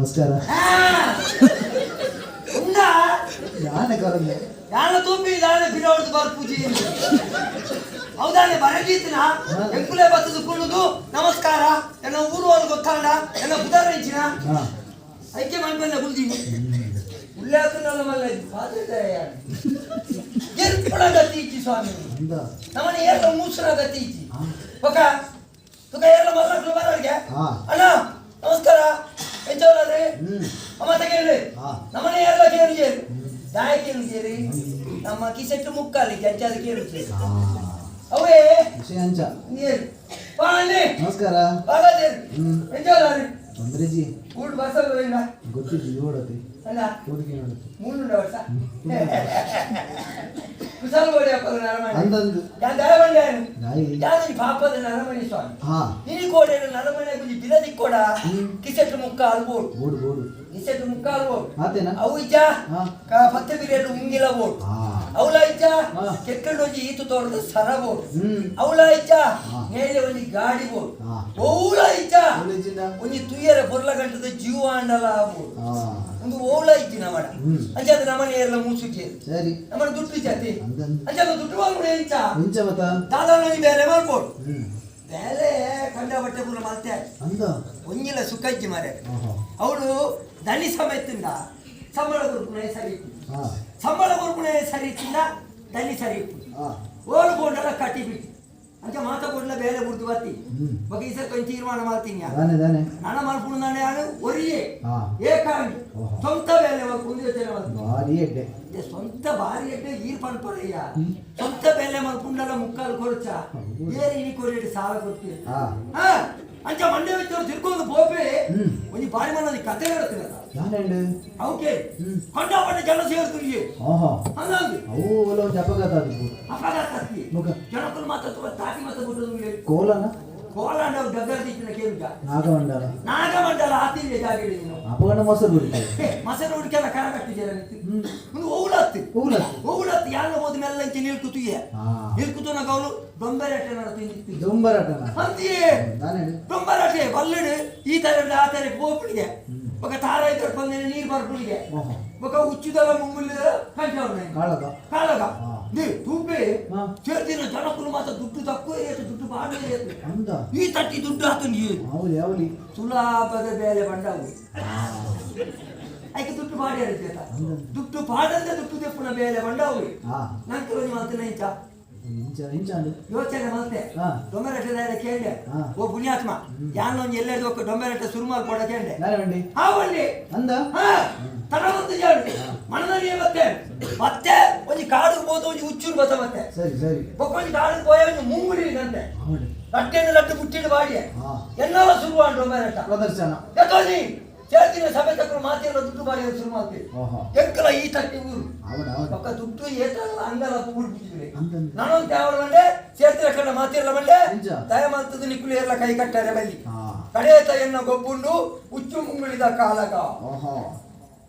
ನಮಸ್ಕಾರ. ಯಾನೆ ಕರಂಗೆ ಯಾನ ತುಂಬಿ ದಾನೆ ಬಿಡೋದು ಬಾರ್ ಪೂಜೆ ಹೌದಾನೆ ಬರಗೀತಿನ ಎಂಕುಲೆ ಬತ್ತದು ಕುಳ್ಳುದು ನಮಸ್ಕಾರ ಎಲ್ಲ ಊರು వాళ్ళు ಗೊತ್ತಾಂಡ ಎಲ್ಲ ಬುಧಾರಿಂಚಿನ ಐಕ್ಯ ಮಾಡ್ಬಲ್ಲ ಗುಲ್ದೀನಿ ಉಳ್ಳೆ ಹಾಕನಲ್ಲ ಮಲ್ಲ ಪಾದದಯ ಎರ್ಪಡ ಗತಿ ಇಚ್ಚಿ ಸ್ವಾಮಿ ನಮ್ಮನೆ ಏರ್ಲ ಮೂಸರ ಗತಿ ಇಚ್ಚಿ ಪಕ ತುಕ ಏರ್ಲ ಮಲ್ಲಕ್ಲು ಬರಲ್ಗೆ ಅಣ್ಣ ನಮಸ್ಕಾರ ಎಂಚೋಲಾದ್ರೆ ಅಮ್ಮ ತಗೇಳಿ ನಮ್ಮನೆ ಏರ್ಲ ಕೇಳಿಗೆ ದಾಯ ಕೇಳಿಗೆ ನಮ್ಮ ಕಿಸೆಟ್ಟು ಮುಕ್ಕಾಲಿ ಜಜ್ಜಾದ ಕೇಳಿಗೆ ಅವೇ ವಿಷಯ ಅಂಚ ಪಾಣಿ ನಮಸ್ಕಾರ ಬಾಗಾದೇರ್ ಎಂಜೋಲಾದ್ರೆ ತೊಂದ್ರೆಜಿ ಊಟ ಬಸಲ್ಲ ಇಲ್ಲ ಗೊತ್ತಿದ್ದು ಓಡತಿ ಅಲ್ಲ ಹುಡುಗಿ ನೋಡುತ್ತೆ 300 ವರ್ಷ ಕುಸಲ್ ಗೋಡಿ ಅಪ್ಪನ ನರಮಣಿ ಅಂದಂದು ಯಾನ್ ದಯವಂಡೆ ನಾಯಿ ಯಾನಿ ಪಾಪದ ನರಮಣಿ ಸ್ವಾಮಿ ಹಾ ನೀ ಕೋಡೆ ನರಮಣಿ ಗುಜಿ ಬಿಲದಿ ಕೋಡ ಕಿಸೆಟ್ಟು ಮುಕ್ಕ ಅಲ್ಬೋಡ್ ಬೋಡು ಬೋಡು ಕಿಸೆಟ್ಟು ಮುಕ್ಕ ಅಲ್ಬೋಡ್ ಆತೇನಾ ಅವು ಇಜ್ಜ ಕಾ ಪತ್ತೆ ಬಿರೆಡು ಮುಂಗಿಲ ಬೋಡ್ ಅವಳ ಇಜ್ಜ ಕೆಕ್ಕಂಡು ಹೋಗಿ ಈತು ತೋರದ ಸರ ಬೋಡ್ ಅವಳ ಇಜ್ಜ ನೇಲೆ ಒಂದು ಗಾಡಿ ಬೋಡ್ ಅವಳ ಇಜ್ಜ ಒಂದು ತುಯ್ಯರ ಬೊರ್ಲ ಗಂಟದ ಜೀವ ಅಂಡಲ ಬೋಡ್ ಒಂದು ಓಳ ಇಜ್ಜಿ ನಮಡ ಅಂಜಾದ ನಮನೆ ಏರ್ಲ ಮೂಸುಕೆ ಸರಿ ನಮನ ದುಡ್ಡು ಜಾತಿ ಅಂಜಾದ ದುಡ್ಡು ವಾಂಗುಡೆ ಇಂಚ ಇಂಚ ಮತ ದಾದಾನನಿ ಬೇರೆ ಮಾಡ್ಬೋಡ್ ಬೇರೆ ಕಂಡ ಬಟ್ಟೆ ಪೂರ ಮಲ್ತೆ ಅಂದ ಒಂಗಿಲ ಸುಖಜ್ಜಿ ಮಾರೆ ಅವಳು ದನಿ ಸಮೇತಿಂದ ಸಂಬಳ ಕೊರ್ಪುಣೆ ಸರಿ ಸಂಬಳ ಕೊರ್ಪುಣೆ ಸರಿ ತಿಂದ ದನಿ ಸರಿ ಓಳು ಬೋಂಡಲ ಕಟ್ಟಿ ಬಿಟ್ಟು ಅಂಚ ಮಾತಾಡ್ಲ ಬೇರೆ ಬುರ್ದು ಬತ್ತಿ ಬಗೆ ಈ ಸರ್ ಕೊಂಚ ತೀರ್ಮಾನ ಮಾಡ್ತೀನಿ ನನ್ನ ಮಲ್ಪುಣ ನಾಳೆ ಆಳು ಒರಿಯೇ ಏಕಾಂಗಿ ಸ್ವಂತ ಬೇಲೆ ಕುಂದಿ ಸ್ವಂತ ಭಾರಿ ಎಡ್ಡೆ ಈರ್ ಪಣ್ಪರಯ್ಯ ಸ್ವಂತ ಬೇಲೆ ಮಲ್ಪುಂಡಲ ಮುಕ್ಕಾಲು ಕೊರಚ ಏರಿ ಇನಿ ಕೊರಿಯಡಿ ಸಾಲ ಕೊಡ್ತೀವಿ ಅಂಚ ಮಂಡ್ಯ ವ್ಯಕ್ತಿಯವರು ತಿರ್ಕೊಂಡು ಬೋಪೆ ಒಂದು ಬಾರಿ ಮನದಿ ಕತೆ ಹೇಳ್ತೀನಿ ಅವಕ್ಕೆ ಕೊಂಡಾಪಟ್ಟೆ ಜನ ಸೇರ್ತೀವಿ ಅಪಘಾತಕ್ಕೆ ಜನಕ್ಕೂ ಮಾತ್ರ ತಾಟಿ ಮಾತ್ರ ಬಿಟ್ಟದು ಕೋಲನ ಕೋಲಾಂಡ ಗದ್ದರ ತಿಚ್ಚಿನ ಕೇಳಿದ ನಾಗಮಂಡಲ ನಾಗಮಂಡಲ ಆತಿಲ್ಲ ಜಾಗ ಅಪಗಣ ಮೊಸರು ಹುಡುಕಿ ಮೊಸರು ಹುಡುಕೆಲ್ಲ ಕರ ಕಟ್ಟಿದ್ದಾರೆ ಒಂದು ಓಗುಳತ್ತು ಯಾರ ಹೋದ ಮೇಲೆ ಇಂಚೆ ನಿಲ್ಕುತ್ತಿಗೆ ನಿಲ್ಕುತ್ತನ ಗೌಲು ದೊಂಬರಾಟ ನಡೆಸ್ತೀನಿ ದೊಂಬರಾಟನ ಅಂತೀಯೇ ದೊಂಬರಾಟೆ ಬಲ್ಲಡು ಈ ತರ ಆ ತರ ಗೋಪುಳಿಗೆ ఒక తారైతే పొందిన నీరు పరుపులిగే ఒక ఉచ్చుదల ముంగుల కంటే కాలగా తుప్పి చేతిన జనకులు మాత్రం దుడ్డు తక్కువ దుడ్డు బాగా ఈ తట్టి దుడ్డు అతను సులాభద ಬೇಲೆ ಬಂಡವು ಐಕೆ ದುಡ್ಡು ಬಾಡಿ ದುಡ್ಡು ಬಾಡಂದೆ ದುಡ್ಡು ತೆಪ್ಪುನ ಬೇಲೆ ಬಂಡವು ನಂತರ ಮಾತನ ಯೋಚನೆ ಮಲ್ತೆ ಡೊಂಬೆರಟ್ಟೆ ಕೇಂಡೆ ಓ ಪುಣ್ಯಾತ್ಮ ಯಾನ್ ಒಂದು ಎಲ್ಲೆದು ಒಕ್ಕ ಡೊಂಬೆರಟ್ಟೆ ಸುರುಮಾಲ್ ಕೊಡ ಕೇಂಡೆ ಹಾವಲ್ಲಿ ಅಂದ ತಡವಂತ ಜಾಡು ಮನದಲ್ಲಿ ಮತ್ತೆ ಒಂದು ಕಾಡು ಹೋದ ಒಂದು ಹುಚ್ಚೂರು ಬತ್ತ ಮತ್ತೆ ಒಂದು ಕಾಡು ಪೋಯ ಒಂದು ಮುಂಗುಡಿ ಅಂತೆ ಲಟ್ಟೆಯನ್ನು ಲಟ್ಟು ಮುಟ್ಟಿಡು ಬಾಡಿ ಎಲ್ಲವ ಶುರು ಡೊಂಬೆರಟ್ಟ ಪ್ರದರ್ಶನ ಎತ್ತೋದಿ ചേർത്തിന് സമയത്തൊക്കെ മാറ്റിയുള്ള ದುಡ್ಡು ಬಾಡಿ ಶುರು ಮಾಡ್ತೀವಿ ಎಂಕಲ ಈ ತಟ್ಟಿ ಊರು ಪಕ್ಕ ದುಡ್ಡು ಏತಲ್ಲ ಅಂಗಲ ಪೂಡ್ ಬಿಟ್ಟಿದ್ವಿ ನಾನೊಂದು ಯಾವಳಂಡೆ ಸೇರ್ತಿರ ಕಣ್ಣ ಮಾತಿರಲ್ಲ ಬಂಡೆ ದಯ ಮಾಡ್ತದ್ದು ನಿಕ್ಕುಲಿ ಎಲ್ಲ ಕೈ ಕಟ್ಟಾರೆ ಬಲ್ಲಿ ಕಡೆಯತ ಎನ್ನ ಗೊಬ್ಬುಂಡು ಹುಚ್ಚು ಮುಂಗುಳಿದ ಕಾಲಗ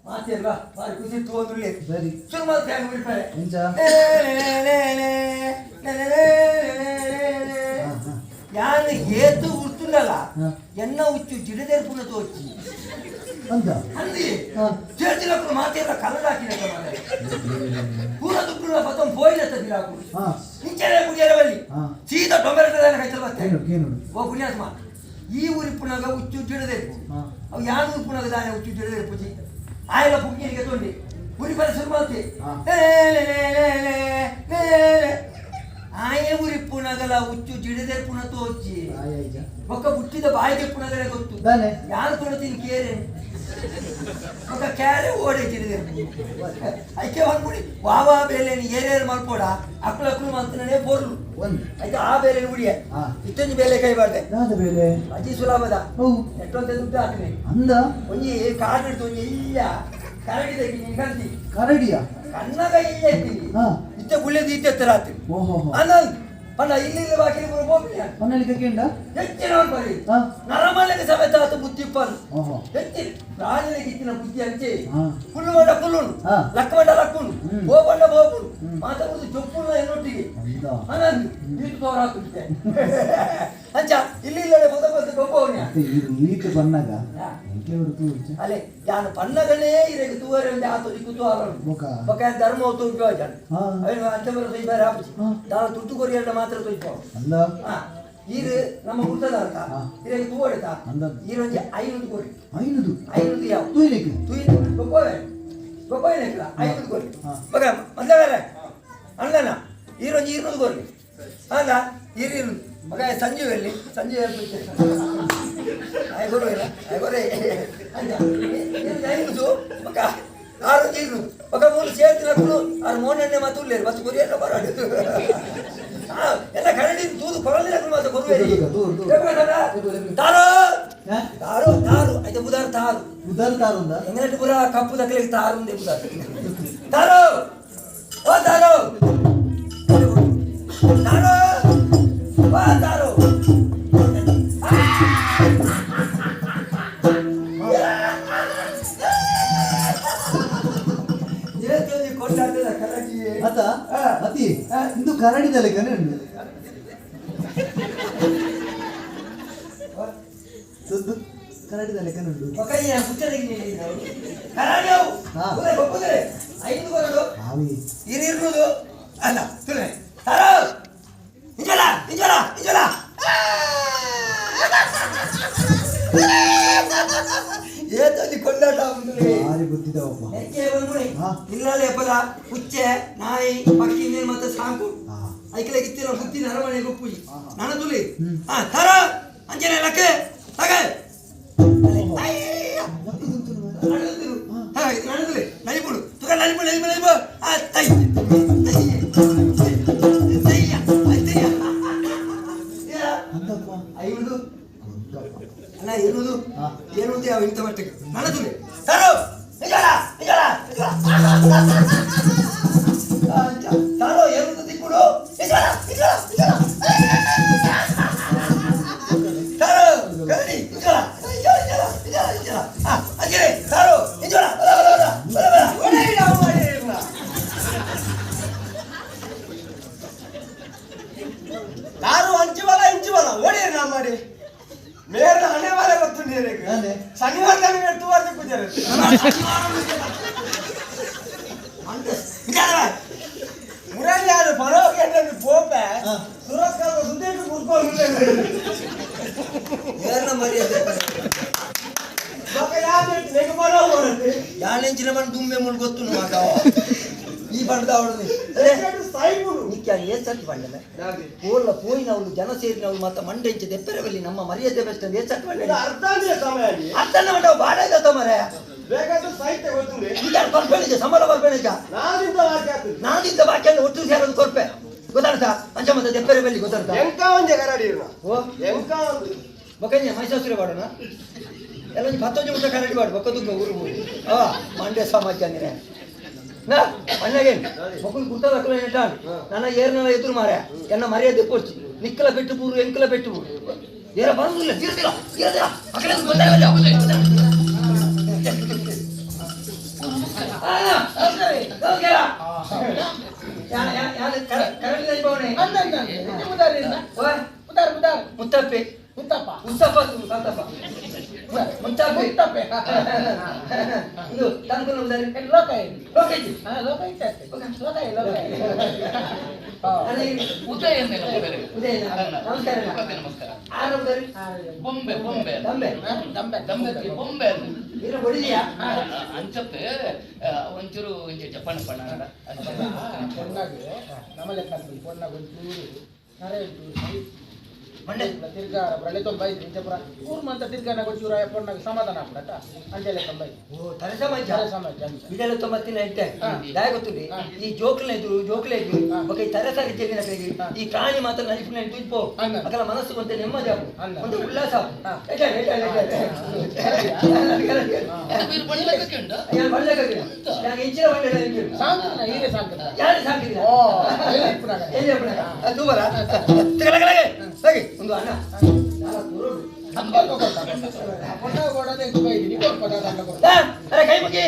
ಮಾತಿರಲ್ಲ ಬಾರಿ ಖುಷಿ ತೋಂದುಳ್ಳಿ ಶುರು ಮಾಡ್ತೇವೆ ಮುಗಿತಾರೆ ಯಾನು ಏತು ಉರ್ತುಂಡಲ್ಲ ಎನ್ನ ಹುಚ್ಚು ಜಿಡದೇರ್ಪುನ ತೋಚಿ ಅಂದಿ చేర్చినప్పుడు మాతేర కలడాకిన కమలే పూర దుక్కుల పతం పోయినత దిరాకు ఇంచరే గుడియరవల్లి సీదా డొంబెరటదాన కైతలవತ್ತೆ ఓ పుణ్యాత్మ ఈ ఊరిపునగ ఉచ్చు జిడదేర్పు అవి యాను ఊరిపునగ దాన ఉచ్చు జిడదేర్పుచి ఆయన పుణ్యనిಗೆ తోండి ఊరి పరిసర మాతే ಆಯೆ ಊರಿ ಪುನಗಲ ಹುಚ್ಚು ಜಿಡದೆ ಪುನ ತೋಚಿ ಒಕ್ಕ ಹುಟ್ಟಿದ ಬಾಯಿಗೆ ಪುನಗಲೆ ಗೊತ್ತು ಯಾರು ಕೊಡ್ತೀನಿ ಕೇರೆ ఒక క్యారే ఓడేచిది అయితే వన్పుడి వావా బేలేని ఏరేరు మల్పోడ అక్కులక్కులు మంతననే బోర్లు అయితే ఆ బేలేని ఉడియే ఇట్టంజి బేలే కై బాడే నాద బేలే అజి సులాబద ఎట్టొంత దుడ్డు ఆటనే అంద ಒಂಜಿ ಕಾಡು ತೊಂಜಿ ಇಲ್ಲ ಕರಡಿ ತೆಗಿ ನಿಗಂತಿ ಕರಡಿಯಾ ಕನ್ನಗ ಇಲ್ಲ ಇತ್ತಿ ಇತ್ತೆ ಗುಳ್ಳೆದಿ ಇತ್ತೆ ತರಾತಿ ಓಹೋ ಅನಂತ್ ಪನ್ನ ಇಲ್ಲಿ ಬಾಕಿಲಿ ಬರು ಬೋಬಿಯ ಪನ್ನಲಿ ಕಕೆಂಡ ಹೆಚ್ಚಿನ ಬರಿ ನರಮಲೆಗೆ ಸಮೇತ ಆತ ಬುದ್ಧಿ ಪನ್ ಹೆಚ್ಚಿ ರಾಜನಿಗೆ ಇತ್ತಿನ ಬುದ್ಧಿ ಅಂಚೆ ಕುಲ್ಲು ಬಂಡ ಕುಲ್ಲುನು ಲಕ್ಕ ಬಂಡ ಲಕ್ಕುನು ಬೋ ಬಂಡ ಬೋಪುನು ಮಾತಾಡುದು ಜೊಪ್ಪುನ ಎನ್ನೊಟ್ಟಿಗೆ ಅನಂತ್ ನೀತು ತೋರಾಕುತ್ತೆ ಅಂಚ ಇಲ್ಲಿ ಇಲ್ಲಡೆ ಮೊದ ಮೊದ ಗೊಬ್ಬವನ್ಯ ಈತು ಬಂದಾಗ ಎಂತ ಅಲೆ ಯಾನು ಪನ್ನಗನೇ ಇರೆಗೆ ತೂವರೆ ಒಂದು ಆತು ದಿಕ್ಕು ತೂವರ ಬಕ ಧರ್ಮ ಹೋತು ಉಪಯೋಗ ಅವನು ಅಂತೆ ಬರೋ ತೈ ಬೇರೆ ಆಪುಜಿ ನಾನು ತುಟ್ಟು ಕೊರಿಯಲ್ಲ ಮಾತ್ರ ತೊಯ್ಪೋ ಈರು ನಮ್ಮ ಗುರ್ತದಾರ್ಕ ಇರೆಗೆ ತೂವಡೆತ ಈರೊಂಜಿ 500 ಕೊರಿ 500 ಯಾವ ತುಯಿ ಗೊಪ್ಪವೆ ಗೊಪ್ಪವೇನೆಕ್ಲ 500 ಕೊರಿ ಬಕ ಮಂದವರೆ ಅಣ್ಣನ ಈರೊಂಜಿ 200 ಕೊರಿ ಅಲ್ಲ ಈರು ಮಗ ಸಂಜೀವಲ್ಲಿ ಸಂಜೀವ ಆಯ್ಗೊರೆ ಐದು ಮಗ 6 ಮಗ ಮೂರು ಸೇರ್ತಿನಕ್ಕೂ ಅವ್ರು ಮೋನೆಣ್ಣೆ ಮತ್ತು ಉಳ್ಳೇರು ಮತ್ತು ಕೊರಿಯಲ್ಲ ಬರೋದು ಎಲ್ಲ ಕರಡಿ ತೂದು ಕೊರಲಿನಕ್ಕೂ ಮತ್ತು ಕೊರುವೆ ತಾರು ತಾರು ತಾರು అయితే ಬುಧಾರು ತಾರು ಎಂಗನಟ್ಟು ಪುರ ಕಪ್ಪು ದಕ್ಕಲಿಕ್ಕೆ ತಾರು ఉండే ಬುಧಾರು ತಾರು ಓ ತಾರು ತಾರು ಬಾ ತಾರು ಇಂದು ಕರಡಿದಲೆ ಕರಡಿದಲೆ ಕನುಂಡು ಇರಿರುವುದು ಅಲ್ಲ ತುಲೆ ತಾರೋ ಇಂಜಲ ಇಂಜಲ ಇಂಜಲ ಏತದಿ ಕೊಂಡಾಟ ಭಾರಿ ಬುದ್ಧಿದವಪ್ಪ ಇಲ್ಲೇ ಪದ ಹುಚ್ಚೆ ನಾಯಿ ಪಕ್ಕಿ ಇನ್ನೇನು ಮತ್ತೆ ಸಾಕು ಐಕಲೆ ಗಿತ್ತಿನ ಹುತ್ತಿನ ಅರಮನೆ ಗೊಪ್ಪುಜಿ ನನ್ನ ತುಲಿ ತಾರ ಅಂಜನೆ ಲಕ್ಕೆ ತಗೆ ನಡೆದುಲಿ ನಲಿಪುಡು ತುಗ ನಲಿಪುಡು ನಲಿಪು ನಲಿಪು ತೈ ಐದು ಅಣ್ಣ ಇರುವುದು ಏನುವುದೇ ಅವ ಇಂಥ ಮಟ್ಟಿಗೆ ನಡೆದುಲಿ ತಾರೋ ತಾರೋ ಏನುವುದು ದಿಕ್ಕುಡು ತಾರೋ ಗಡಿ ಅಜ್ಜರೆ ತಾರೋ ಇಂಜೋಳ ತಾರು ಅಂಚುವಲ್ಲ ಇಂಚುವಲ್ಲ ಓಡಿಯರ್ ನಾ ಮಾಡಿ ಮೇರ ಹಣೆ ಬಾರೆ ಗೊತ್ತು ನೀರಿಗೆ ಶನಿವಾರ ದಿನ ತೂವರ್ದು ಪೂಜೆ ಮುರಾರಿ ಯಾರು ಪರವಾಗಿ ಪೋಪೆ ಸುರಸ್ಕಾರ ಸುಂದೇಟು ಕುರ್ಕೊಂಡು ಏನ ಮರ್ಯಾದೆ ಯಾನೆಂಚಿನ ಮಣ್ಣು ದುಮ್ಮೆ ಮುಳು ಗೊತ್ತು ಮಾತಾವ ಈ ಬಣ್ಣದ ಅವಳು ಏಸಟ್ಟು ಬಂಡಲೆ ಪೋಲ್ಲ ಪೋಯಿನವಳು ಜನ ಸೇರಿನವಳು ಮತ್ತೆ ಮಂಡೆಂಚ ದೆಪ್ಪೆರವಲ್ಲಿ ನಮ್ಮ ಮರ್ಯಾದೆ ಬೆಸ್ಟ್ ಏಸಟ್ಟು ಬಂಡಲೆ ಅರ್ಧನ ಮಂಡ ಬಾಡ ಇದ್ದ ಮರ ಬರ್ಬೇಣಿದ್ದೆ ಸಂಬಳ ಬರ್ಬೇಣಿದ್ದ ನಾನಿದ್ದ ವಾಕ್ಯ ಒಟ್ಟು ಸೇರೋದು ಕೊರ್ಪೆ ಗೊತ್ತಾಡ್ತಾ ಅಂಚ ಮತ್ತೆ ದೆಪ್ಪೆರವಲ್ಲಿ ಗೊತ್ತಾಡ್ತಾ ಬೊಕ್ಕಂಜೆ ಮೈಸೂರು ಬಾಡೋಣ ಎಲ್ಲ 10 ಮುಟ್ಟ ಕರಡಿ ಬಾಡು ಬೊಕ್ಕದುಗ್ಗ ಊರು ಮಂಡ್ಯ ಸಮಾಜ ನೀನೆ ನಾ ಅಣ್ಣಗೆ ಮಕ್ಕಳು ಕುರ್ತಾ ರಕ್ಕಲ ನೆಟ್ಟಾನ್ ನನ್ನ ಏರ್ನಲ್ಲ ಎದುರು ಮಾರ ಎನ್ನ ಮರ್ಯಾದೆ ಕೊಡ್ಚಿ ನಿಕ್ಕಲ ಬೆಟ್ಟು ಪೂರು ಎಂಕಲ ಬೆಟ್ಟು ಪೂರು ಏರ ಬರುದಿಲ್ಲ ತೀರ್ದಿಲ್ಲ ತೀರ್ದಿಲ್ಲ ಅಕಲೆ ಗೊತ್ತಾಗಲ್ಲ ಕರಡಿ ಬವನೆ ಮುತ್ತಪ್ಪೆ ಮುತ್ತಪ್ಪ ಮುತ್ತಪ್ಪ ಮುತ್ತಪ್ಪ ಮುತ್ತಪ್ಪೆ ಮುತ್ತಪ್ಪೆ ಇದು ತನಕನ ಉದಾರಿ ಲೋಕ ಲೋಕ ಇದೆ ಲೋಕ ಇದೆ ಲೋಕ ಇದೆ ಲೋಕ ಉದಯ ಉದಯ ನಮಸ್ಕಾರ ನಮಸ್ಕಾರ ಆರು ಉದಾರಿ ಬೊಂಬೆ ಬೊಂಬೆ ದಂಬೆ ದಂಬೆ ದಂಬೆ ಬೊಂಬೆ ಇರೋ ಬಡಿದಿಯಾ ಅಂಚಪ್ಪೆ ಒಂಚೂರು ಒಂಚೂರು ಪಣ ಪಣ ಪೊಣ್ಣಾಗೆ ನಮ್ಮಲೆ ಕಾತ್ರಿ ಪೊಣ್ಣಾಗ ಒಂಚೂರು ನರೆ ಮಂಡೆ ತಿರ್ಗಾ ಬರಳೆ ತೊಂಬೈ ಇಂಚಪುರ ಊರ್ ಮಂತ ತಿರ್ಗಾನ ಗೊಚ್ಚೂರ ಪೊಣ್ಣಾಗ ಸಮಾಧಾನ ಆಗ್ಬಿಡತ್ತ ಅಂಜಲೆ ತೊಂಬೈ ಓ ತಲೆ ಸಮಾಜ ಇದೆಲ್ಲ ತೊಂಬತ್ತಿನ ಇಟ್ಟೆ ದಾಯ ಗೊತ್ತಿದೆ ಈ ಜೋಕ್ಲೆ ಇದ್ರು ಬಕ ಈ ತರಸಾರಿ ಜೇಗಿನ ಕೈಗೆ ಈ ಪ್ರಾಣಿ ಮಾತ್ರ ನಲಿಪುನ ತುಯ್ಪೋ ಅಕಲ ಮನಸ್ಸು ಬಂತೆ ನೆಮ್ಮದಿ ಆಗು ಒಂದು ಉಲ್ಲಾಸ ಇಂಚಿನ ಬಂಡೆ ಸಾಂಕನ ಹೀಗೆ ಸಾಂಕನ ಯಾರು ಸಾಕಿದ ಓ ಎಲ್ಲಿ ತೂಬರ ತಗಲಗಲಗೆ ಸರಿ ಒಂದು ಅಣ್ಣ ಅರೆ ಕೈ ಮುಗಿ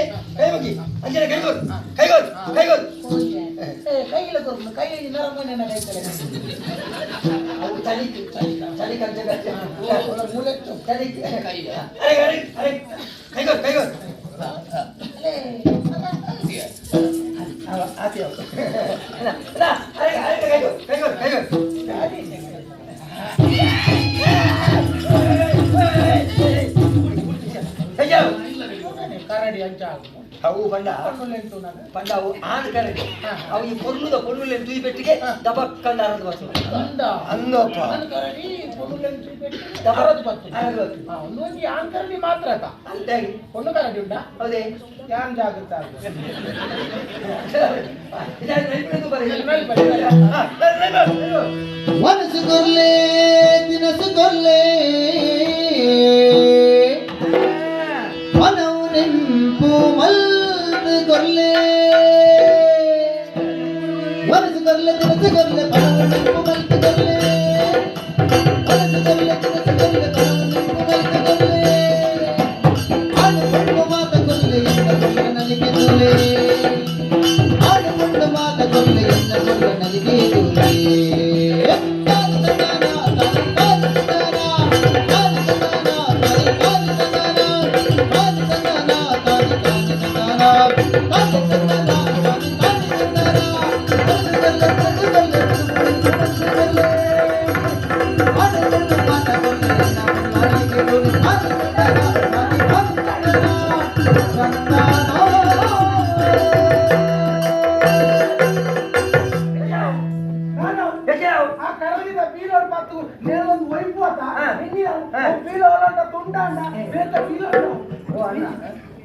ಅಂಜನೆ ಕೈಗೋರು ಕೈಗೋರು ಕೈಗೋರು ಕೈಗಿಲ್ಲ ಕೈ ನರಮನೆ ಚಳಿ ಕರಡಿ ಅಂಚಾಗು ಅವು ಬಂಡ ಬಂಡ ಅವು ಆನ ಕರಡಿ ಅವು ಈ పొన్నుల తూయి పెట్టికే దబక్కన అరదు బస్సు అందోప ಆನ ಕರಡಿ పొన్నుల ತೂಯಿ పెట్టి ದಬರದು ಬತ್ತು ಒಂದೊಂದು ಆನ ಕರಡಿ ಮಾತ್ರ ಅಂತೆ పొన్ను ಕರಡಿ ಉಂಟಾ ಹೌದೇ ಯಾನ್ ಜಾಗೃತ ಮನಸ್ಸು ಕೊರ್ಲೆ ದಿನಸು ಕೊರ್ಲೆ ಮನವು ನೆಂಪು ಮಲ್ದು ಕೊರ್ಲೆ ಮನಸ್ಸು ಕೊರ್ಲೆ ದಿನಸು ಕೊರ್ಲೆ ಮನವು ನೆಂಪು ಮಲ್ದು ಕೊರ್ಲೆ ಮನಸ್ಸು ಕೊರ್ಲೆ ದಿನಸು ಕೊರ್ಲೆ ಮನವು ನೆಂಪು ಮಲ್ದು ಕೊರ್ಲೆ ಆಡುಕೊಂಡು ಮಾತ ಕೊರ್ಲೆ ಎನ್ನ ಕೊರ್ಲೆ ನಲಿಗೆ ಕೊರ್ಲೆ ಆಡುಕೊಂಡು ಮಾತ ಕೊರ್ಲೆ ಎನ್ನ ಕೊರ್ಲೆ ನಲಿಗೆ ಕೊರ್ಲೆ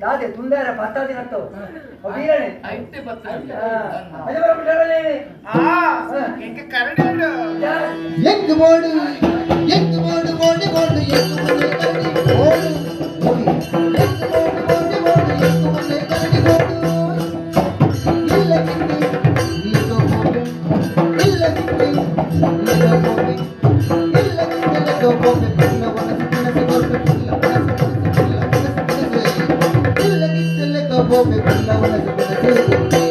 దాదే తుందార పత్తా తినతో వీరనే అయితే బత్తు అదే బరబడలే ఇంక కరడి ఉండు ఎంగు మోడు మోడు మోడు మోడు ఎంగు మోడు కరడి మోడు ఎంగు మోడు మోడు మోడు ఎంగు మోడు కరడి మోడు ఇల్లకింది నీతో పోవే ఇల్లకింది నీతో పోవే ఇల్లకింది నీతో పోవే పిల్ల వనసు పిల్లసి కొర్పె పిల్ల వనసు ఇల్లకింది నీతో పోవే పిల్ల వనసు పిల్లసి కొర్పె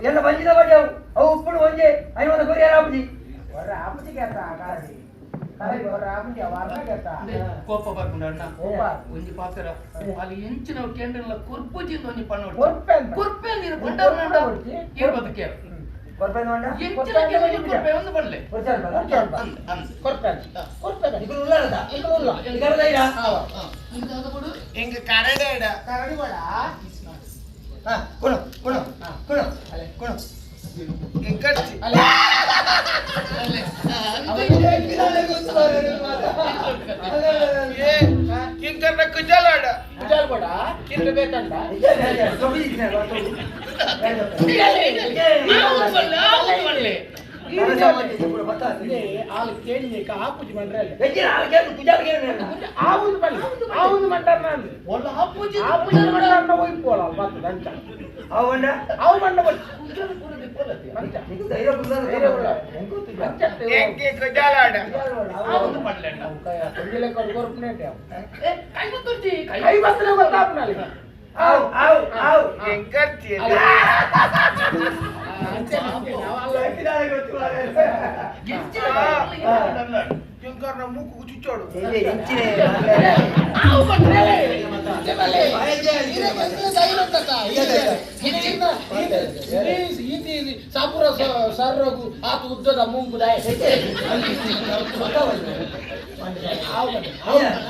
ಎಲ್ಲ ಬಂಜಿದ ಬಡ್ಯಾವು ಅವು ಉಪ್ಪುಡು ಒಂಜೆ ಐವತ್ತು ಕೊರಿ ಯಾರಾಪುಜಿ ಒರ ಆಪುಜಿ ಕೇತ ಕರಡಿ ಕರಡಿ ಒರ ಆಪುಜಿ ವಾರ್ನ ಕೇತ ಕೋಪ ಬರ್ಕೊಂಡ ಒಂಜಿ ಪಾತ್ರ ಅಲ್ಲಿ ಎಂಚಿನ ಕೇಂದ್ರಲ ಕುರ್ಪುಜಿ ಒಂಜಿ ಪನ್ನೋಡು ಕುರ್ಪೆ ನೀರು ಬಂಡಾರ ಇರ್ಬೋದು ಕೇಳ ಕೊರ್ಪೆನ್ ಮಂಡ ಎಂಚಿನ ಕೇಂದ್ರ ಕುರ್ಪೆ ಒಂದು ಬರಲೆ ಇಕಲು ಉಳ್ಳಾರದ ಇಕರದೈರಾ ಇಂಗ ಕರಡಿ ಕರಡಿ ಬಡ ಕೊಡು ಕೊಡು ಕೊಡು ಕೊಡು ಇಂಕರ್ಚಿ ಕಿಂಕರ್ನ ಕುಜಲಾಡ ಕುಜಲ್ ಬಡ ಕಿಂಕ ಬೇಕಂಡ ಆಪುಜಿ ಮಂಡ್ರಲ್ಲ ಆವುದು ಬಲ್ಲಿ ಆವುದು ಮಂಡರ್ನ ಒಳ್ಳ ಆಪುಜಿ ಆಪುಜಿ ಮಂಡರ್ನ ಹೋಯ್ಪೋಳ ಮತ್ತೆ ದಂಚ ಅವಂಡ ಅವು ಮಂಡ ಬಲ್ಲಿ ಇದು ಧೈರ್ಯ ಬುದ್ಧ ಎಂಗೆ ಕುಜಲಾಡ ಆವುದು ಮಾಡಲೆ ಕುಂಜಿಲೆ ಕೊರ್ಪನೆ ಕೈ ಬತ್ತುರ್ಜಿ ಕೈ ಬತ್ತನೆ ಗೊತ್ತಾಪ್ನಲ್ಲಿ ಆವ್ ಆವ್ ಆವ್ ಎಂಕರ್ಚಿ ಕಿಂಕರ್ನ ಮೂಕು ಚುಚ್ಚೋಡು ಸಾಪುರ ಸರ್ರಗು ಆತ ಉದ್ದದ ಮುಂಗು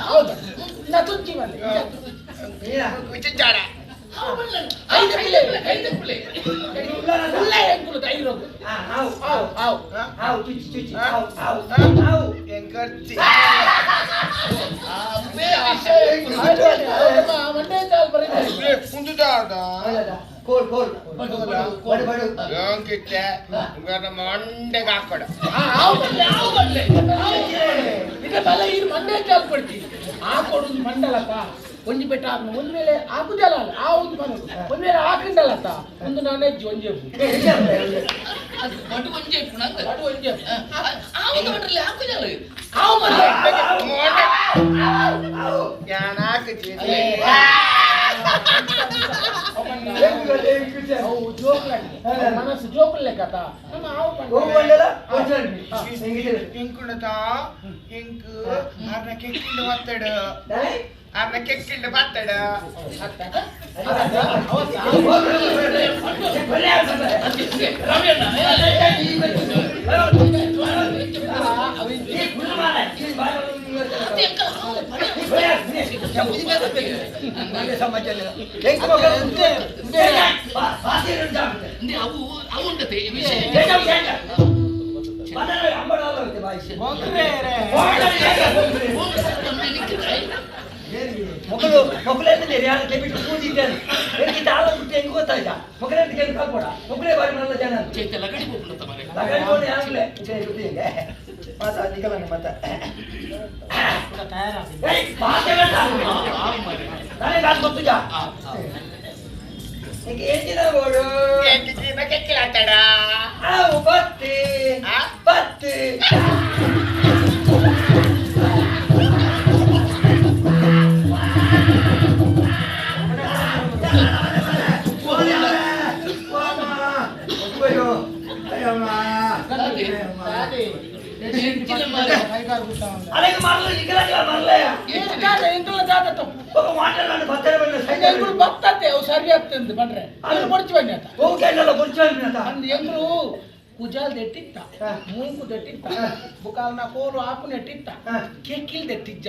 ಹೌದು ನಾ ತುಚ್ಚಿ ಮಲ್ಲಿ ವಿಚಿಚಾರ ಕೋಲ್ ಬಡು ಬಡು ಯೋಂಕಿಟ್ಟೆ ಉಂಗರ ಮಂಡೆಗೆ ಹಾಕೊಡ ಇದೆಲ್ಲ ಈ ಮಂಡೆ ಕೇಳ್ಕೊಡ್ತಿ ಹಾಕೊಡುದು ಮಂಡಲಕ್ಕ ಒಂಜಿ ಬೆಟ್ಟ ಹಾಕಿ ಒಂದ್ ವೇಳೆ ಹಾಕುದಲ್ಲ ಅಲ್ಲ ಆ ಒಂದು ಮನೆ ಒಂದ್ ವೇಳೆ ಹಾಕಿಂಡಲ್ಲತ್ತ ಒಂದು ನಾನು ಹೆಜ್ಜೆ ಒಂಜೆ ಮಡು ಒಂಜೆ ಪುಣಂತ ಅದು ಒಂಜೆ ಆ ಒಂದು ಮಟ್ಟಲ್ಲಿ ಹಾಕುದಲ್ಲ ಯಾನಾಕ ಜೀತೆ ಅವು ಜೋಕ್ಲಾಗಿ ಮನಸ್ಸು ಜೋಕ್ಲೆಕ್ಕತ್ತ ನಮ್ಮ ಹಾವು ಹೋಗು ಬಂದಲ್ಲ ಇಂಕುಣತಾ ಇಂಕು ಅರ್ನ ಕೆಕ್ಕಿಂಡು ಒತ್ತಡ ಅರ್ನ ಕೆಕ್ಕಿಂಡು ಬತ್ತಡ ಅವು ಉಂಟತೆ ವಿಷಯ ಮಕ್ಕಳು ಮಕ್ಕಳೇ ಯಾರು ಬಿಟ್ಟು ಕೂತಿದ್ದಾನೆ ತಾಳ ಬಿಟ್ಟು ಹೆಂಗ್ ಗೊತ್ತಾಯ್ತಾ ಮಕ್ಕಳೇ ಕೇಳಿ ಕಲ್ಕೊಡ ಮಕ್ಕಳೇ ಬಾರಿ ಮಾಡಲ್ಲ ಜನ ಚೈತ ಲಗಡಿ ಹೋಗ್ಲತ್ತ ಮರೆ ಲಗಡಿ ಆಗ್ಲೇ ಜೊತೆಗೆ ಮಾತಾಡ್ಲಿಕ್ಕಲ್ಲ ಮತ್ತೆ ನನಗೆ ಅದು ಗೊತ್ತಿಲ್ಲ ಈಗ ಏನಿಲ್ಲ ಬೋಡು ಕೆಕ್ಕಿಲಾತಡ ಅವು ಬತ್ತಿ ಬತ್ತಿ అలాగే మాటలు ఇక్కడ మరలే ಎಂಟ್ರಲ್ಲ ಜಾತ ఒక మాటలు బత్తరే ಬಂದ ಎಂಟ್ರು ಬತ್ತತ್ತೆ ಅವು ಸರಿ ಆಗ್ತಂದು ಬಂದ್ರೆ ಅಲ್ಲಿ పొడిచి ಬನ್ನಿ ಆತ ಓಕೆಲ್ಲ ಬುರ್ಚಾಲ್ನತ ಅಂದ್ ಎಂಟ್ರು ಕುಜಾಲ್ ದೆಟ್ಟಿತ್ತ ಮೂಂಕು ದೆಟ್ಟಿತ್ತ ಬುಕಾಲ್ನ ಕೋಲು ಆಪು ನೆಟ್ಟಿತ್ತ ಕೆಕ್ಕಿಲ್ ದೆಟ್ಟಿಜ್ಜ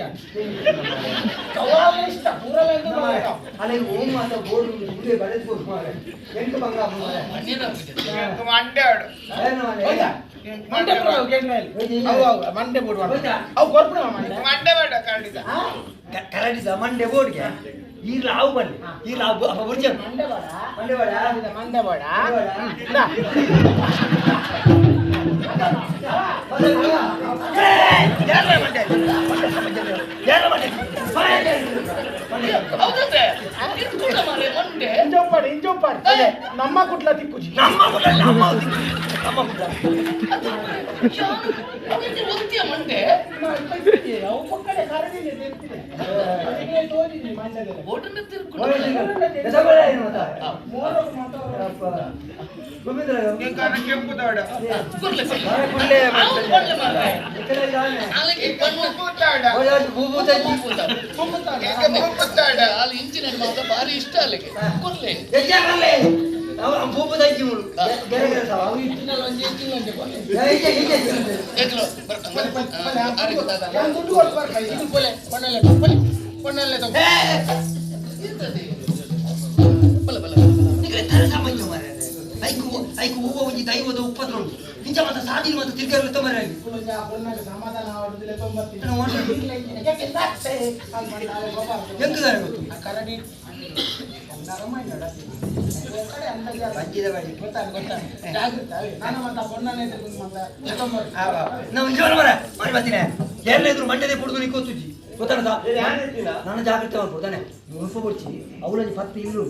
ಕವಾಲ ಇಷ್ಟ ಪೂರವೆಂದು అలాగే ఓం మాత బోర్డు గుడి బడెస్ కోస్ మారే ಎಂಟು ಬಂಗ ಮಾರೆ ಇಂಕು ಮಂಡ್ಯಾಡು ಮಂಡೆ ಬಿಡು ಗೆಣ್ಣೆಲಿ ಅವು ಅವು ಮಂಡೆ ಬಿಡು ಅವು ಕೊರ್ಪುಣ ಮಂಡೆ ಮಂಡೆ ಬೇಡ ಕರಡಿದ ಕರಡಿದ ಮಂಡೆ ಬೋರ್ಡ್ಗೆ ಈ ಲಾವು ಬನ್ನಿ ಈ ಲಾವು ಅಪ್ಪ ಬುರ್ಚ ಮಂಡೆ ಬೇಡ ಮಂಡೆ ಬೇಡ ಮಂಡೆ ಬೇಡ ಇಂಜೊಪ್ಪಾಡಿ ನಮ್ಮ ಕುಟ್ಲ ತಿಕ್ಕುಜಿ ನಮ್ಮ ಮಂಡೆ ಅವು ಪಕ್ಕಡೆ ಕರಡಿಗೆ ಅದಕ್ಕೆ ತೋರಿದ್ವಿ ಮಂಡ್ಯದಲ್ಲಿ ಓಟನ್ನ ತಿರ್ಕೊಂಡು ಇಂಕನ ಕೆಂಪುದಾಡ ಕೆಂಪುದಾಡ ಕೆಂಪುದಾಡ ಅಲ್ಲಿ ಇಂಚಿನ ಮಾತ್ರ ಭಾರಿ ಇಷ್ಟ ಅಲ್ಲಿಗೆ ಕೊರ್ಲೆ ಭೂಪು ತಂಗಿ ಮುಳು ಅವು ಇಟ್ಟಿನಲ್ಲಿ ಒಂಜಿ ಇಟ್ಟಿನಲ್ಲಿ ದುಡ್ಡು ಕೊಡ್ಬಾರ್ದು ಇದು ಕೊಲೆ ಕೊಂಡಲ್ಲೇ ತಗೋ ಐಕು ಹೂವ ಒಂಜಿ ದೈವದ ಉಪ್ಪತ್ತು ಇಂಚ ಮಾತ್ರ ಸಾಧಿ ಮಾತ್ರ ತಿರ್ಗಾರು ತೊಂಬರ ಸಮಾಧಾನ ಆಡುದಿಲ್ಲ 90 ಎಂಕದಾರೆ ಗೊತ್ತು ಕರಡಿ ಬಂಜಿದ ಬಾಡಿ ನಾವು ನಿಜವಾಗ್ಲೂ ಮಾಡಿ ಬರ್ತೀನಿ ಏನಿದ್ರು ಮಂಡ್ಯದೇ ಕುಡಿದು ನಿಕ್ಕೋತುಜಿ ಗೊತ್ತಾಡ ನಾನು ಜಾಗ್ರತೆ ಮಾಡ್ಬೋದು ತಾನೆ ಉಳ್ಪು ಬಿಡ್ಸಿ ಅವಳಲ್ಲಿ 10 ಇಲ್ಲು